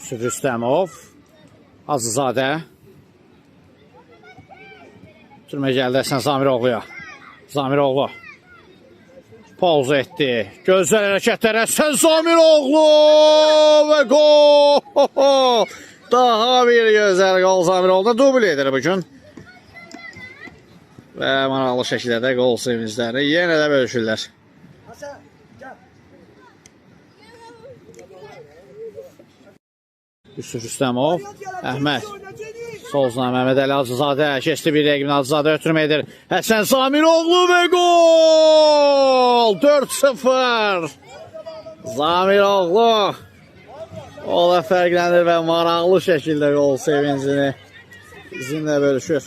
Yusuf Rüstəmov, Hacızadə. Türmə gəldi Həsən Zamiroğluya. Zamiroğlu. Pauzu etdi. Gözəl hərəkətlər Həsən Zamiroğlu və gol! Daha bir gözəl gol Zamiroğlu'na dubl edir bugün. Və maraqlı şəkildə də gol sevincləri yenə də bölüşürlər. Yusuf Rüstəmov, Əhməd. Solzuna Məhməd Əli Hacızadə. Keçdi bir rəqibini Hacızadə ötürmə edir. Həsən Zamiroğlu və gol! 4-0. Zamiroğlu o da fərqlənir və maraqlı şəkildə gol sevincini bizimlə bölüşür.